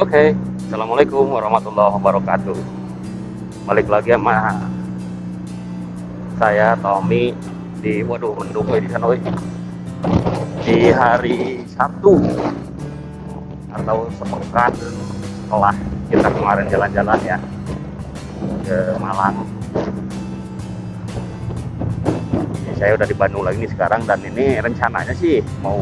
Oke, assalamualaikum warahmatullahi wabarakatuh. Balik lagi sama saya Tommy di waduh mendung di sana weh. Di hari Sabtu atau sepekan setelah kita kemarin jalan-jalan ya ke Malang. Saya udah di Bandung lagi nih sekarang, dan ini rencananya sih mau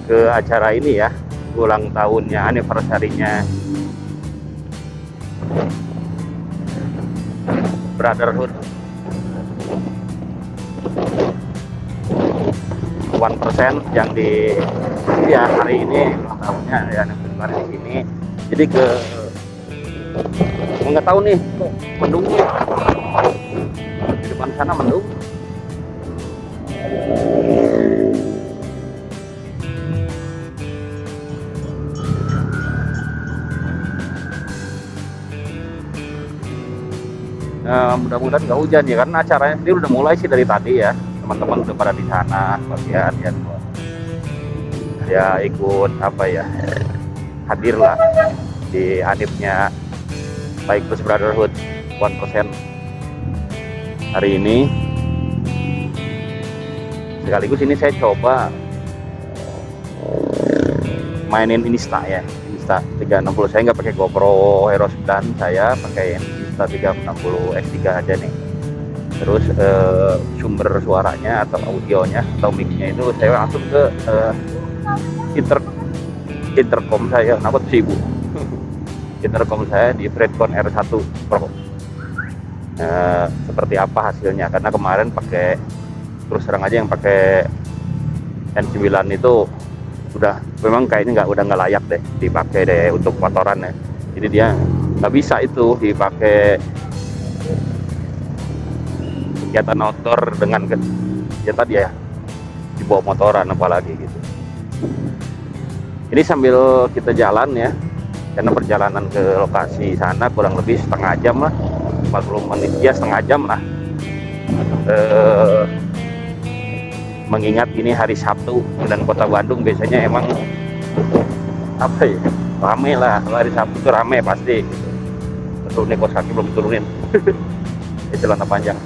ke acara ini ya, ulang tahunnya, anniversary-nya Brotherhood 1% yang di ya hari ini ulang tahunnya ya, anniversary di sini. Jadi nggak tahu nih mendung nih di depan sana mendung. Mudah-mudahan nggak hujan ya, karena acaranya sendiri udah mulai sih dari tadi ya. Teman-teman udah pada di sana bagian ya ikut apa ya, hadir lah di hanifnya baik Plus Brotherhood 1% hari ini. Sekaligus ini saya coba mainin Insta ya, Insta 360. Saya nggak pakai GoPro Hero 9, saya pakai Insta 360 X3 aja nih. Terus sumber suaranya atau audionya atau mic-nya itu saya langsung ke intercom saya. Kenapa sih ibu? Intercom saya di Fredcon R1 Pro. Seperti apa hasilnya? Karena kemarin pakai, terus terang aja yang pakai N9 itu udah memang kayaknya udah nggak layak deh dipakai deh untuk motoran ya. Jadi dia nggak bisa itu dipakai kegiatan outdoor dengan ya tadi ya dibawa motoran apalagi gitu. Ini sambil kita jalan ya, karena perjalanan ke lokasi sana kurang lebih setengah jam lah, 40 menit ya, setengah jam lah. Mengingat ini hari Sabtu dan kota Bandung biasanya emang apa ya, rame lah. Hari Sabtu itu rame pasti gitu. Betul nih, kos kaki belum turunin di celana panjang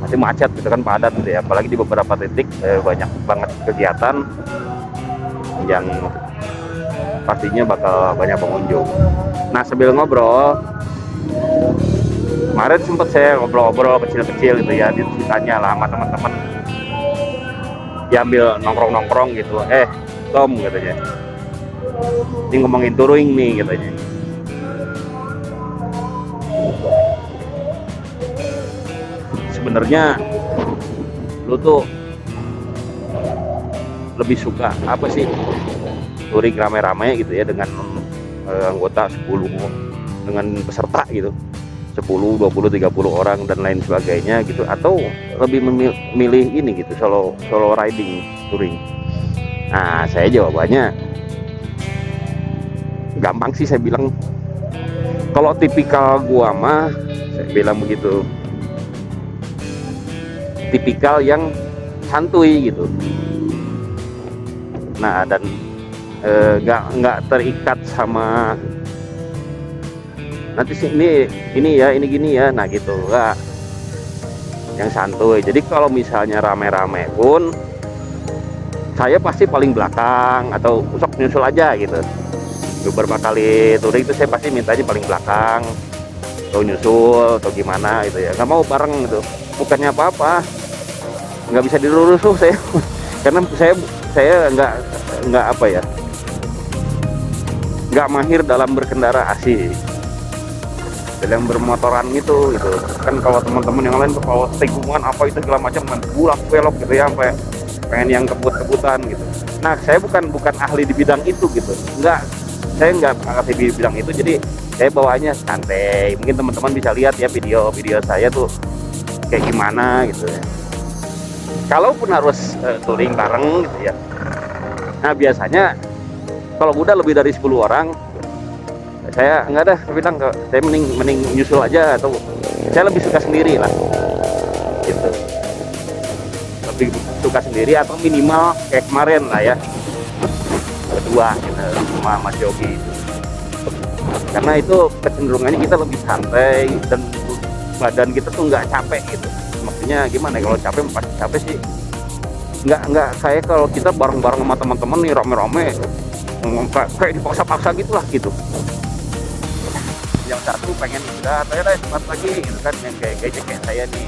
masih macet gitu kan, padat gitu ya. Apalagi di beberapa titik banyak banget kegiatan yang pastinya bakal banyak pengunjung. Nah, sambil ngobrol, kemarin sempet saya ngobrol-ngobrol kecil-kecil gitu ya, ditanya lah sama teman-teman, diambil nongkrong-nongkrong gitu. Tom katanya, ini ngomongin touring nih katanya. Sebenarnya lu tuh lebih suka apa sih, touring rame-rame gitu ya dengan anggota 10, dengan peserta gitu 10, 20, 30 orang dan lain sebagainya gitu, atau lebih memilih ini gitu, solo riding touring? Nah, saya jawabannya gampang sih, saya bilang kalau tipikal gua mah, saya bilang begitu, tipikal yang santuy gitu. Nah, dan nggak terikat sama nanti sih ini ya, ini gini ya, nah gitu, enggak, yang santuy. Jadi kalau misalnya rame-rame pun saya pasti paling belakang atau sok nyusul aja gitu. Beberapa kali touring itu saya pasti mintanya paling belakang atau nyusul atau gimana gitu ya, nggak mau bareng gitu. Bukannya apa-apa, nggak bisa dilurus tuh saya karena saya nggak apa ya, nggak mahir dalam berkendara asik, dalam bermotoran gitu kan. Kalau teman-teman yang lain tuh kalau tikungan apa itu segala macam bulak belok gitu ya, sampai pengen yang kebut-kebutan gitu. Nah, saya bukan ahli di bidang itu gitu, saya nggak ahli di bidang itu, jadi saya bawaannya santai. Mungkin teman-teman bisa lihat ya video saya tuh kayak gimana gitu ya. Kalaupun harus touring bareng gitu ya, nah biasanya kalau udah lebih dari 10 orang, saya enggak dah, saya bilang saya mending nyusul aja, atau saya lebih suka sendiri lah gitu. Lebih suka sendiri atau minimal kayak kemarin lah ya, berdua gitu sama Mas Yogi, karena itu kecenderungannya kita lebih santai dan badan kita tuh nggak capek gitu. Maksudnya gimana ya, kalau capek pasti capek sih, nggak saya kalau kita bareng-bareng sama teman-teman nih rame-rame kayak dipaksa-paksa gitulah gitu. Yang satu pengen istirahat, saya lah cepat lagi gitu kan, yang kayak saya nih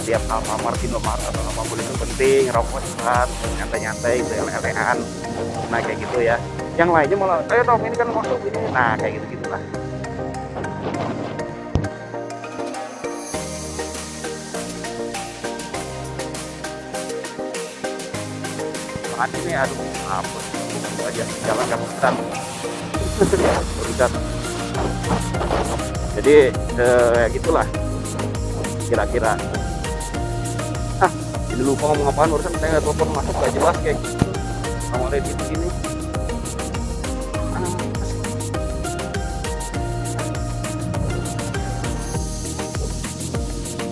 tiap Alfamart, Indomaret atau apapun itu penting rokok cepat, nyantai-nyantai gitu, lelehan. Nah kayak gitu ya. Yang lainnya malah ayo dong ini kan masuk ini, nah kayak gitu gitulah. Makanya ini aduh apa aja jalan keputusan berudat. Jadi ya gitulah kira-kira. Ini lupa ngomong apaan, urusan saya nggak telepon masuk gak jelas kayak gitu sama Reddit begini.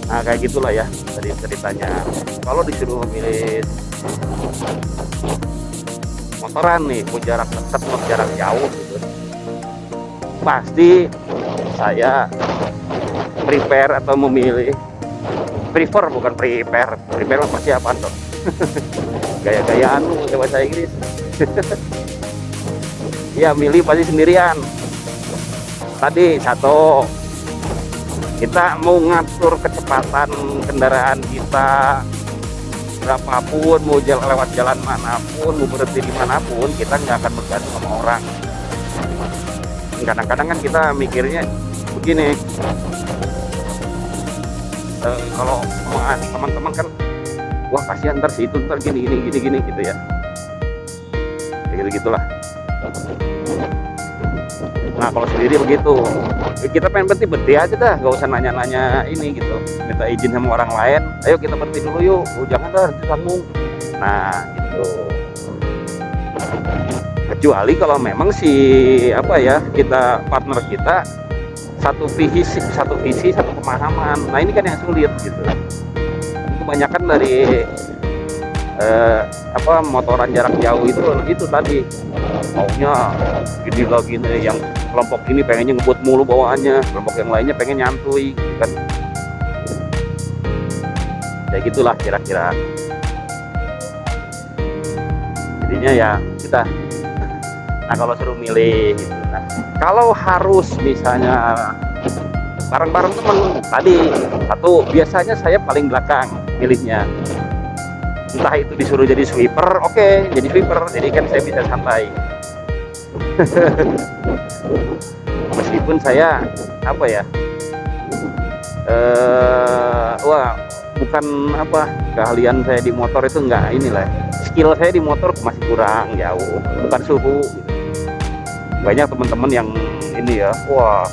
Nah kayak gitulah ya tadi ceritanya. Kalau disuruh milih motoran nih, mau jarak dekat mau jarak jauh gitu, pasti saya prefer atau memilih, prefer bukan prepare pasti apaan tuh gaya-gayaan lu pakai bahasa Inggris. Ya milih pasti sendirian. Tadi satu, kita mau ngatur kecepatan kendaraan kita berapapun, mau lewat jalan manapun, mau berhenti dimanapun, kita nggak akan bergantung sama orang. Kadang-kadang kan kita mikirnya begini, kalau sama teman-teman kan, wah kasihan ntar si itu ntar gini gitu ya, kayak gitu gitulah. Nah kalau sendiri begitu, kita pengen berhenti aja dah, gak usah nanya-nanya ini gitu, minta izin sama orang lain, ayo kita berhenti dulu yuk, jangan dah ditanggung. Nah gitu. Kecuali kalau memang si apa ya, kita partner kita satu visi satu pemahaman. Nah ini kan yang sulit gitu. Kebanyakan dari motoran jarak jauh itu tadi maunya gini lagi nih, yang kelompok ini pengennya ngebut mulu bawaannya, kelompok yang lainnya pengen nyantui gitu kan. Kayak gitulah kira-kira. Jadinya ya kita, nah kalau suruh milih gitu. Nah, kalau harus misalnya bareng-bareng teman tadi satu, biasanya saya paling belakang milihnya. Entah itu disuruh jadi sweeper, oke, jadi sweeper, jadi kan saya bisa santai. Meskipun saya apa ya, wah bukan apa, keahlian saya di motor itu enggak, inilah skill saya di motor masih kurang jauh, bukan suhu. Banyak teman-teman yang ini ya, wah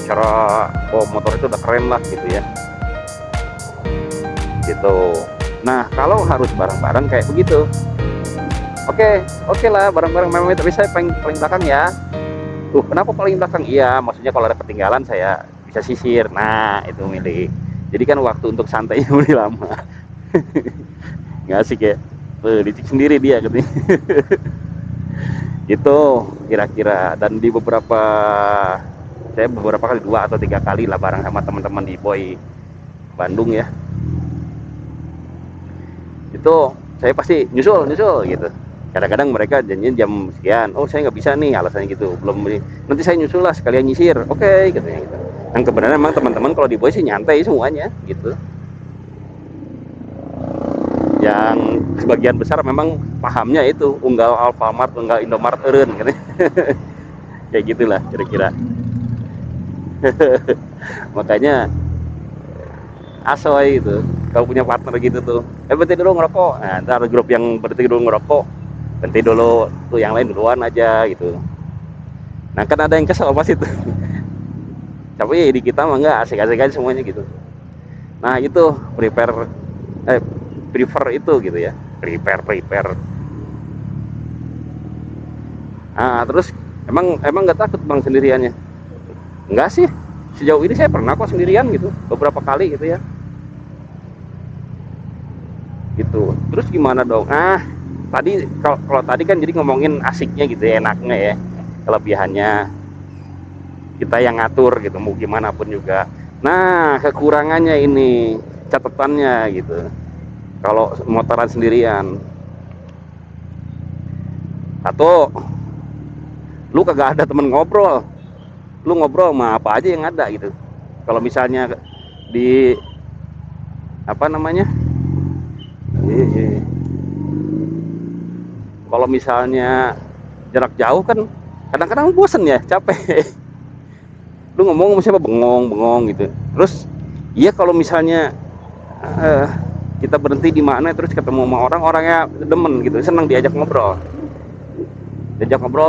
cara motor itu udah keren lah gitu ya, gitu. Nah kalau harus bareng-bareng kayak begitu, oke lah bareng-bareng memang, tapi saya paling belakang ya. Kenapa paling belakang? Iya, maksudnya kalau ada ketinggalan saya bisa sisir. Nah itu milih, jadi kan waktu untuk santainya lebih lama. Nggak asik ya, licik sendiri dia gitu. Gitu kira-kira. Dan di saya beberapa kali, 2 atau 3 kali lah bareng sama teman-teman di Boy Bandung ya, itu saya pasti nyusul gitu. Kadang-kadang mereka janjian jam sekian, oh saya nggak bisa nih, alasannya gitu, belum, nanti saya nyusul lah sekalian nyisir, oke katanya gitu. Yang kebenaran memang teman-teman kalau di Boy sih nyantai semuanya gitu. Yang sebagian besar memang pahamnya itu unggal Alfamart, unggal Indomaret eren gitu. Kayak gitulah kira-kira. Makanya asoy itu kalau punya partner gitu tuh, berhenti dulu ngerokok, nah ntar grup yang berhenti dulu ngerokok, berhenti dulu tuh, yang lain duluan aja gitu. Nah kan ada yang kesel pas itu. Tapi di kita mah nggak, asik-asik aja semuanya gitu. Nah itu prefer itu gitu ya, prepare. Nah terus emang nggak takut bang sendiriannya? Enggak sih, sejauh ini saya pernah kok sendirian gitu, beberapa kali gitu ya, gitu. Terus gimana dong? tadi kalau tadi kan jadi ngomongin asiknya gitu ya, enaknya ya, kelebihannya kita yang ngatur gitu, mau gimana pun juga. Nah, kekurangannya ini, catatannya gitu. Kalau motoran sendirian, atau lu kagak ada temen ngobrol, lu ngobrol sama apa aja yang ada gitu. Kalau misalnya di apa namanya, kalau misalnya jarak jauh kan kadang-kadang bosen ya, capek. Lu ngomong sama siapa, bengong gitu. Terus iya, kalau misalnya eh, kita berhenti di mana terus ketemu sama orang-orangnya demen gitu, senang diajak ngobrol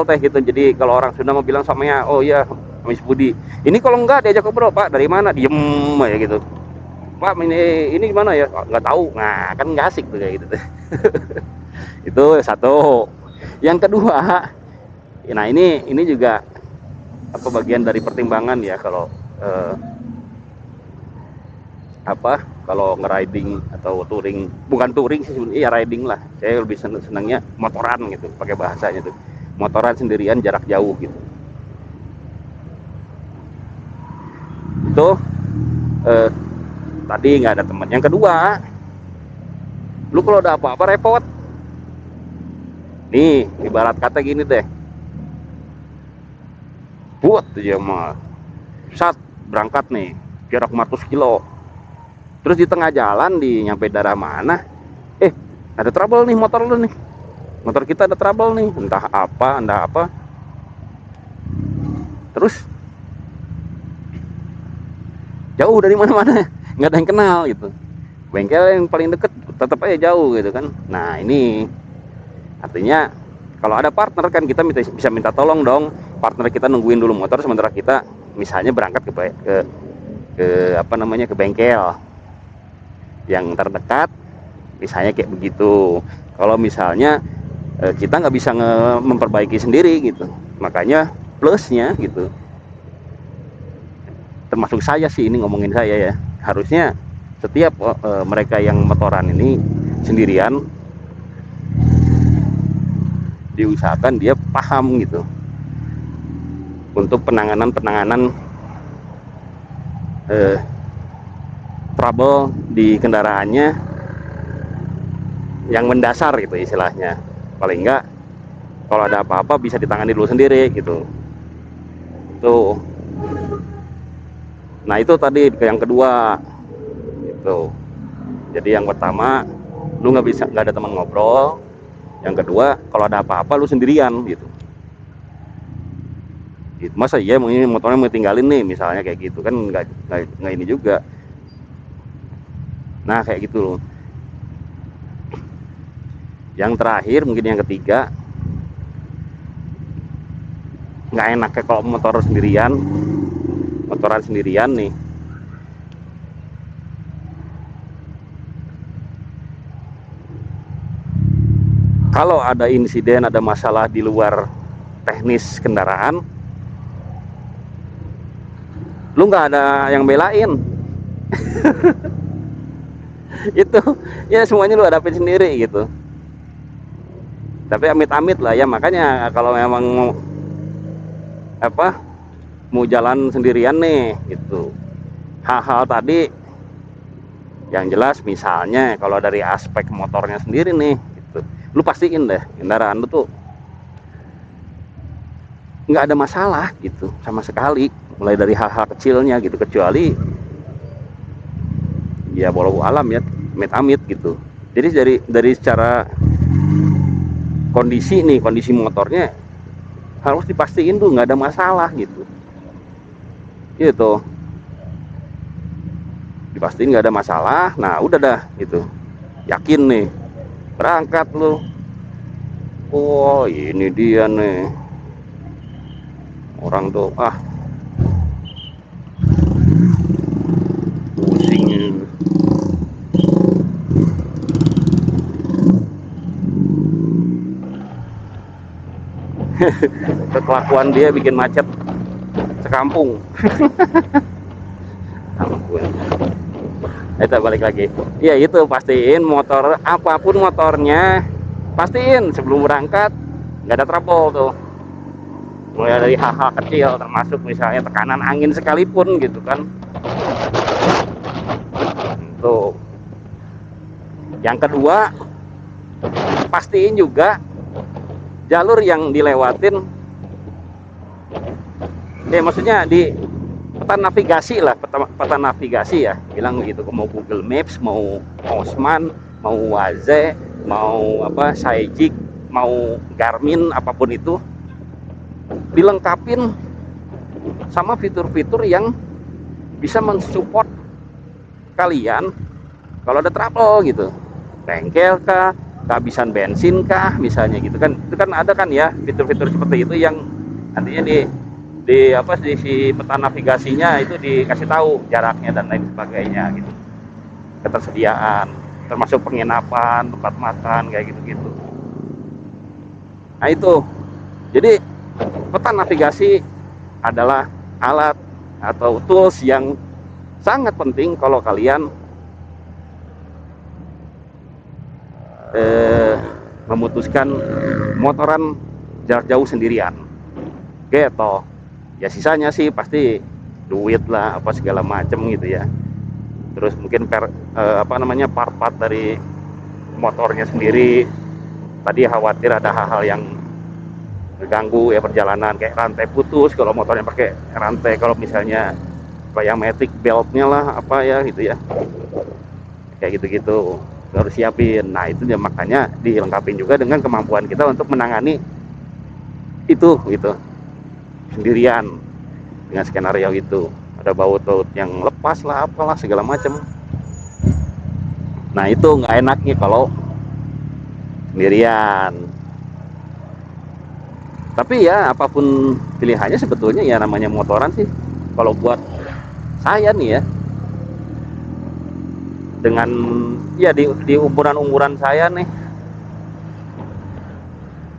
teh gitu. Jadi kalau orang Sunda mau bilang samanya, oh iya Mas Budi, ini kalau enggak diajak ngobrol, Pak dari mana, diem aja gitu. Pak ini gimana ya, nggak tahu. Nah kan nggak asik tuh kayak gitu tuh. Itu satu. Yang kedua, nah ini juga apa, bagian dari pertimbangan ya, kalau eh, apa, kalau nge-riding atau touring, bukan touring sih sebenarnya, ya riding lah. Saya lebih senangnya motoran gitu, pakai bahasanya tuh, motoran sendirian jarak jauh gitu. Itu eh, tadi nggak ada teman. Yang kedua, lu kalau ada apa-apa repot. Nih ibarat kata gini deh, buat aja mah saat berangkat nih jarak 400 kilo, terus di tengah jalan, di nyampe daerah mana, ada trouble nih motor lu nih, motor kita ada trouble nih, entah apa, terus jauh dari mana-mana, nggak ada yang kenal gitu, bengkel yang paling deket tetap aja jauh gitu kan. Nah ini artinya kalau ada partner kan kita bisa minta tolong dong, partner kita nungguin dulu motor sementara kita misalnya berangkat ke apa namanya, ke bengkel yang terdekat, misalnya kayak begitu. Kalau misalnya kita nggak bisa memperbaiki sendiri gitu, makanya plusnya gitu, termasuk saya sih, ini ngomongin saya ya, harusnya setiap mereka yang motoran ini sendirian diusahakan dia paham gitu untuk penanganan eh, trouble di kendaraannya yang mendasar gitu istilahnya. Paling enggak kalau ada apa-apa bisa ditangani dulu sendiri gitu. Tuh. Nah itu tadi yang kedua gitu. Jadi yang pertama, lu nggak ada teman ngobrol. Yang kedua, kalau ada apa-apa lu sendirian gitu. Masa iya ini motornya mau tinggalin nih misalnya kayak gitu kan, nggak ini juga. Nah kayak gitu loh. Yang terakhir mungkin yang ketiga, nggak enak kayak kalau motoran sendirian nih, kalau ada insiden, ada masalah di luar teknis kendaraan, lu nggak ada yang belain. Itu ya semuanya lu hadapin sendiri gitu. Tapi amit-amit lah ya, makanya kalau memang apa, mau jalan sendirian nih gitu, hal-hal tadi yang jelas, misalnya kalau dari aspek motornya sendiri nih gitu, lu pastiin deh kendaraan lu tuh nggak ada masalah gitu sama sekali, mulai dari hal-hal kecilnya gitu, kecuali ya walau alam ya, amit-amit gitu. Jadi dari secara kondisi motornya harus dipastiin tuh nggak ada masalah gitu, dipastiin nggak ada masalah. Nah udah dah gitu, yakin nih berangkat lu. Oh ini dia nih orang tuh, pusing. Kelakuan dia bikin macet sekampung. Ampun. Itu balik lagi ya, itu pastiin motor apapun motornya pastiin sebelum berangkat nggak ada trouble tuh, mulai dari hal-hal kecil termasuk misalnya tekanan angin sekalipun gitu kan. Tuh. Yang kedua, pastiin juga jalur yang dilewatin, maksudnya di peta navigasi lah, peta navigasi ya, bilang begitu, mau Google Maps, mau Osman, mau Waze, mau apa Saijik, mau Garmin, apapun itu dilengkapin sama fitur-fitur yang bisa mensupport kalian kalau ada trouble gitu, bengkel kah, kehabisan bensin kah misalnya gitu kan. Itu kan ada kan ya fitur-fitur seperti itu yang nantinya di apa di si peta navigasinya itu dikasih tahu jaraknya dan lain sebagainya gitu, ketersediaan termasuk penginapan, tempat makan kayak gitu-gitu. Nah itu, jadi peta navigasi adalah alat atau tools yang sangat penting kalau kalian memutuskan motoran jarak jauh sendirian gitu. Ya sisanya sih pasti duit lah apa segala macem gitu ya, terus mungkin apa namanya part-part dari motornya sendiri. Tadi khawatir ada hal-hal yang mengganggu ya perjalanan, kayak rantai putus kalau motornya pakai rantai, kalau misalnya biometric beltnya lah apa ya gitu ya, kayak gitu-gitu harus siapin. Nah itu ya makanya dilengkapi juga dengan kemampuan kita untuk menangani itu gitu sendirian dengan skenario itu, ada baut-baut yang lepas lah apalah segala macam. Nah itu nggak enaknya kalau sendirian. Tapi ya apapun pilihannya sebetulnya ya namanya motoran sih, kalau buat saya nih ya, dengan ya di umuran saya nih,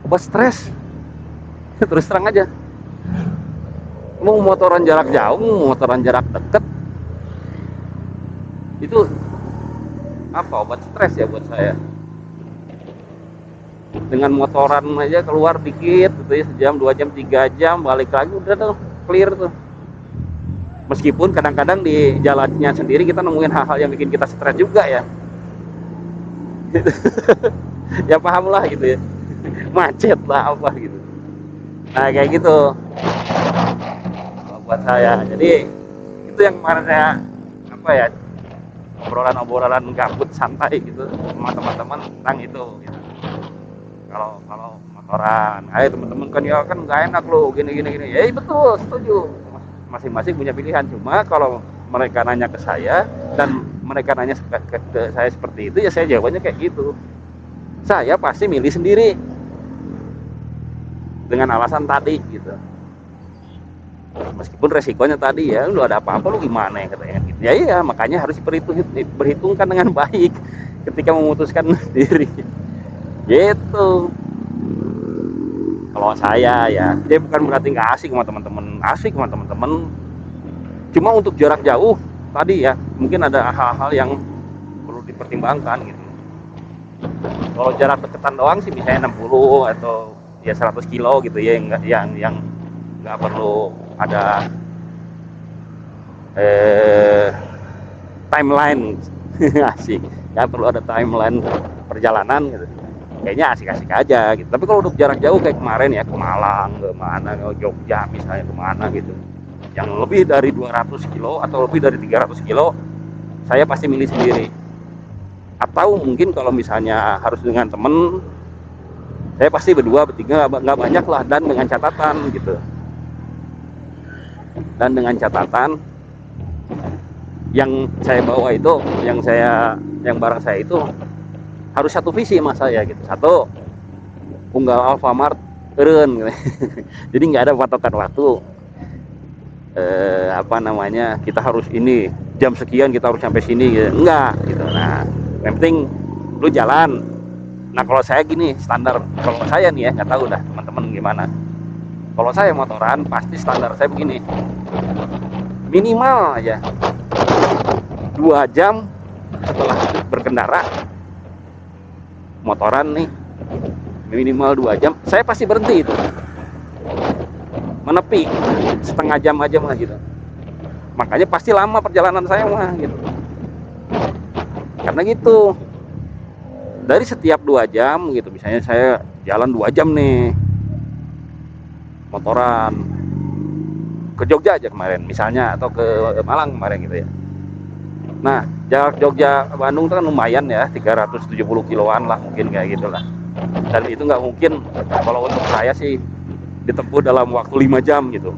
obat stres. Terus terang aja, mau motoran jarak jauh, mau motoran jarak deket, itu apa obat stres ya buat saya. Dengan motoran aja keluar dikit gitu ya, sejam 2 jam 3 jam balik lagi udah tuh clear tuh. Meskipun kadang-kadang di jalannya sendiri kita nemuin hal-hal yang bikin kita stres juga ya. Ya paham lah gitu ya, macet lah apa gitu. Nah kayak gitu buat saya. Jadi itu yang kemarin saya apa ya, obrolan-obrolan gabut santai gitu sama teman-teman tentang itu gitu. Kalau motoran, ayo teman-teman kan ya kan nggak enak lo gini. Ya betul, setuju, masing-masing punya pilihan. Cuma kalau mereka nanya ke saya dan mereka nanya ke saya seperti itu, ya saya jawabannya kayak gitu. Saya pasti milih sendiri dengan alasan tadi gitu, meskipun resikonya tadi ya lu ada apa-apa lu gimana ya katanya gitu. Ya iya, makanya harus diperhitungkan dengan baik ketika memutuskan sendiri gitu. Kalau saya ya, dia bukan berarti nggak asik sama teman-teman, asik sama teman-teman. Cuma untuk jarak jauh tadi ya, mungkin ada hal-hal yang perlu dipertimbangkan gitu. Kalau jarak deketan doang sih misalnya 60 atau ya 100 kilo gitu ya, yang nggak perlu ada timeline. Asik, nggak perlu ada timeline perjalanan gitu, kayaknya asik-asik aja gitu. Tapi kalau untuk jarak jauh kayak kemarin ya, ke Malang, ke mana, ke Jogja misalnya, kemana gitu, yang lebih dari 200 kilo atau lebih dari 300 kilo, saya pasti milih sendiri. Atau mungkin kalau misalnya harus dengan temen, saya pasti berdua bertiga, nggak banyak lah, dan dengan catatan gitu, dan dengan catatan yang saya bawa itu, yang barang saya itu harus satu visi sama saya gitu. Satu, unggal Alfamart turun gitu. Jadi nggak ada patokan waktu, apa namanya, kita harus ini jam sekian kita harus sampai sini gitu. Enggak gitu. Nah yang penting lu jalan. Nah kalau saya gini standar, kalau saya nih ya, nggak tahu dah teman-teman gimana. Kalau saya motoran pasti standar saya begini, minimal aja 2 jam setelah berkendara motoran nih, minimal 2 jam, saya pasti berhenti itu, menepi setengah jam aja mah gitu. Makanya pasti lama perjalanan saya mah gitu. Karena gitu, dari setiap 2 jam gitu, misalnya saya jalan 2 jam nih motoran ke Jogja aja kemarin misalnya, atau ke Malang kemarin gitu ya. Nah, jarak Jogja Bandung itu kan lumayan ya, 370 kiloan lah mungkin kayak gitulah. Dan itu nggak mungkin kalau untuk saya sih ditempuh dalam waktu 5 jam gitu.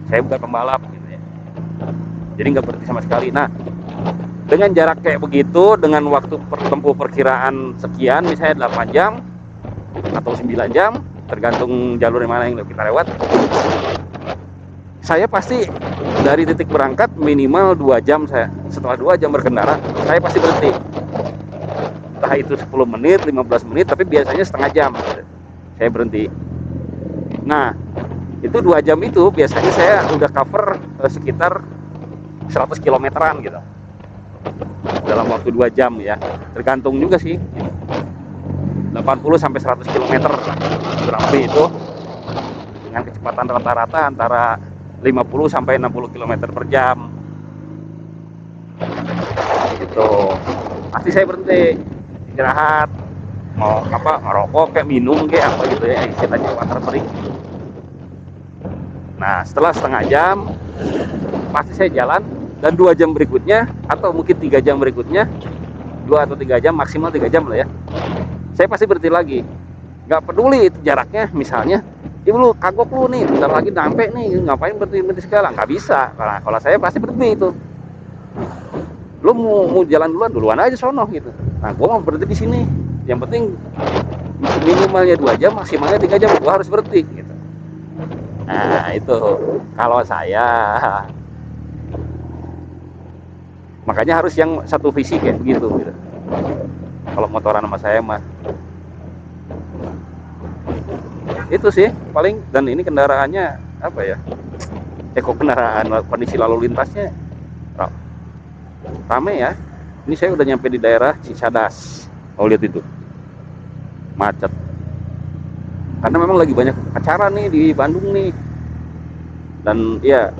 Saya bukan pembalap gitu ya. Jadi nggak berhenti sama sekali. Nah, dengan jarak kayak begitu, dengan waktu tempuh perkiraan sekian, misalnya 8 jam atau 9 jam, tergantung jalur yang mana yang kita lewat, saya pasti dari titik berangkat minimal 2 jam. Saya setelah 2 jam berkendara, saya pasti berhenti. Entah itu 10 menit, 15 menit, tapi biasanya setengah jam saya berhenti. Nah, itu 2 jam itu biasanya saya udah cover sekitar 100 kilometeran gitu dalam waktu 2 jam ya. Tergantung juga sih, 80 sampai 100 kilometer kurang lebih itu, dengan kecepatan rata-rata antara 50 sampai 60 kilometer per jam gitu. Pasti saya berhenti istirahat, mau apa, ngerokok kayak minum kayak apa gitu ya, istilahnya water break. Nah, setelah setengah jam pasti saya jalan, dan 2 jam berikutnya atau mungkin 3 jam berikutnya, 2 atau 3 jam, maksimal 3 jam lah ya, saya pasti berhenti lagi. Nggak peduli itu jaraknya, misalnya ibu lu kagok lu nih, bentar lagi sampai nih, ngapain berhenti segala, nggak bisa. Kalau saya pasti berhenti itu. Lu mau jalan duluan aja sono gitu. Nah, gua mau berhenti di sini. Yang penting minimalnya 2 jam, maksimalnya 3 jam, gua harus berhenti gitu. Nah, itu kalau saya. Makanya harus yang satu visi kayak begitu gitu. Kalau motoran sama saya mah itu sih paling. Dan ini kendaraannya apa ya, kendaraan, kondisi lalu lintasnya rame ya. Ini saya udah nyampe di daerah Cicadas. Oh, lihat itu macet, karena memang lagi banyak acara nih di Bandung nih. Dan ya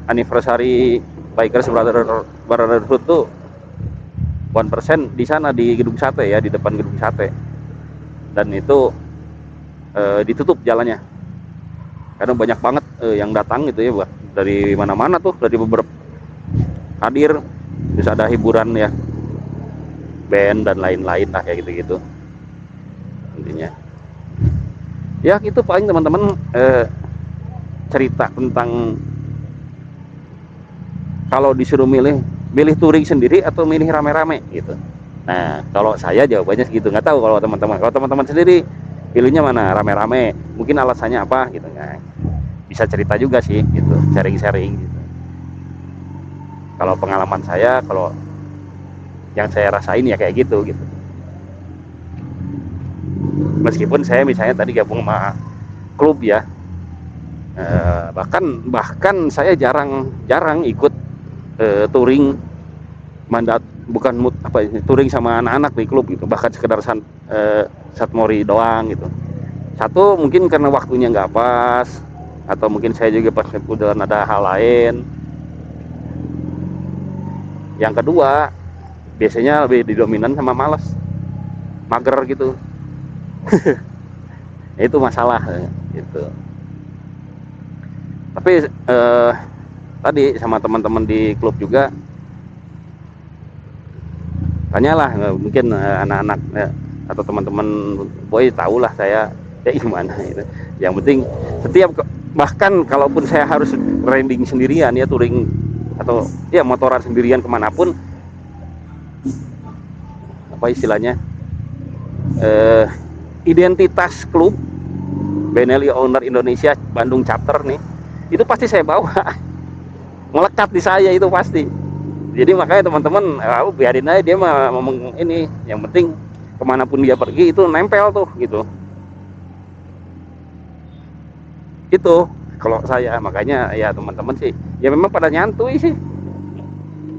anniversary Bikers Brotherhood tuh 1% di sana, di Gedung Sate ya, di depan Gedung Sate. Dan itu ditutup jalannya karena banyak banget yang datang gitu ya, dari mana-mana tuh, dari beberapa hadir. Terus ada hiburan ya, band dan lain-lain lah kayak gitu-gitu intinya. Ya gitu paling teman-teman, cerita tentang kalau disuruh milih touring sendiri atau milih rame-rame gitu. Nah, kalau saya jawabannya segitu. Nggak tahu kalau teman-teman sendiri pilihnya mana, rame-rame, mungkin alasannya apa gitu. Nah, bisa cerita juga sih gitu, sharing-sharing gitu. Kalau pengalaman saya, kalau yang saya rasain ya kayak gitu. Meskipun saya misalnya tadi gabung sama klub ya, bahkan saya jarang ikut touring mandat, bukan touring sama anak-anak di klub gitu. Bahkan sekedar satmori doang gitu. Satu, mungkin karena waktunya nggak pas, atau mungkin saya juga pas udah ada hal lain. Yang kedua, biasanya lebih didominan sama malas, mager gitu. Itu masalah gitu. Tapi tadi sama teman-teman di klub juga tanyalah, mungkin anak-anak atau teman-teman boy tahulah saya ya gimana gitu. Yang penting bahkan kalaupun saya harus riding sendirian ya, touring atau ya motoran sendirian kemanapun, apa istilahnya, identitas klub Benelli Owner Indonesia Bandung Chapter nih, itu pasti saya bawa, melekat di saya itu pasti. Jadi makanya teman-teman, biarin aja dia mah ngomong ini, yang penting kemanapun dia pergi itu nempel tuh gitu. Itu kalau saya. Makanya ya teman-teman sih ya memang pada nyantui sih.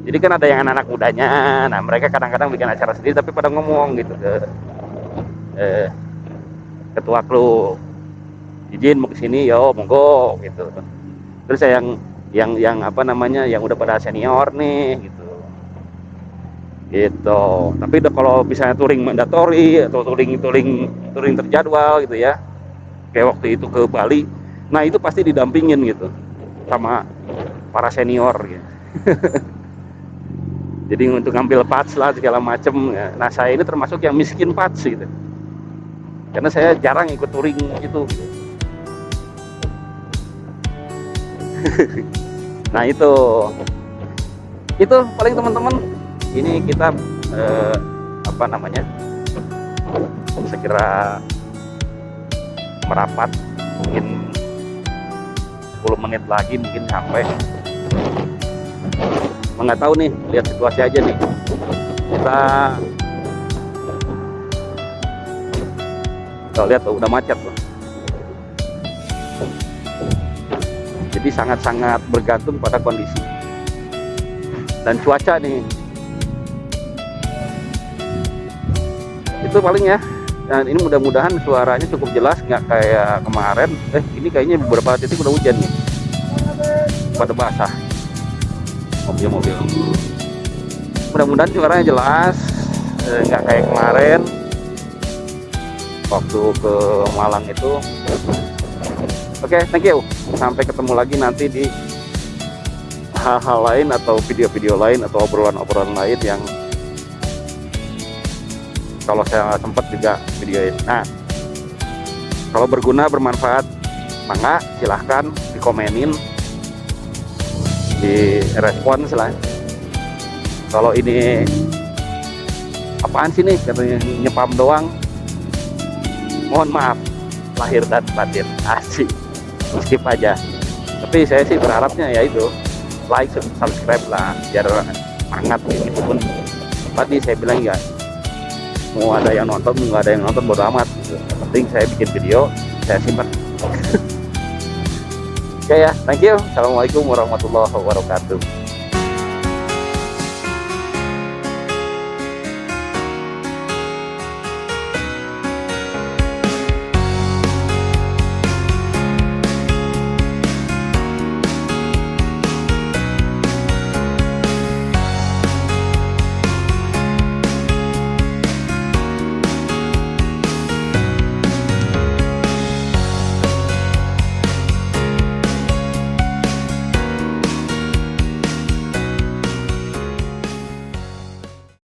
Jadi kan ada yang anak-anak mudanya, nah mereka kadang-kadang bikin acara sendiri tapi pada ngomong gitu ke ketua kru izin mau kesini, yo monggo gitu. Terus saya yang apa namanya, yang udah pada senior nih gitu. Gitu. Tapi kalau misalnya touring mandatory atau touring terjadwal gitu ya, kayak waktu itu ke Bali, nah itu pasti didampingin gitu sama para senior gitu. Jadi untuk ngambil parts lah segala macem ya. Nah saya ini termasuk yang miskin parts gitu, karena saya jarang ikut touring gitu. Nah itu paling teman-teman, ini kita apa namanya, segera merapat, mungkin 10 menit lagi mungkin sampai. Nggak tahu nih, lihat situasi aja nih. Kita lihat tuh, udah macet loh. Jadi sangat-sangat bergantung pada kondisi dan cuaca nih. Itu paling ya. Dan ini mudah-mudahan suaranya cukup jelas, nggak kayak kemarin. Ini kayaknya beberapa titik udah hujan nih, pada basah mobil-mobil. Mudah-mudahan suaranya jelas, nggak kayak kemarin waktu ke Malang itu. Oke, thank you. Sampai ketemu lagi nanti di hal-hal lain atau video-video lain atau obrolan-obrolan lain yang kalau saya sempat juga videoin. Nah, kalau berguna, bermanfaat, mangga silahkan dikomenin, di respons lah. Kalau ini apaan sih nih, katanya nyepam doang, mohon maaf lahir dan batin, asik, skip aja. Tapi saya sih berharapnya ya itu like, subscribe lah, biar hangat gitu pun. Tadi saya bilang ya, mau ada yang nonton, nggak ada yang nonton, bodo amat gitu. Yang penting saya bikin video, saya simpan. Oke ya, thank you. Assalamualaikum warahmatullahi wabarakatuh.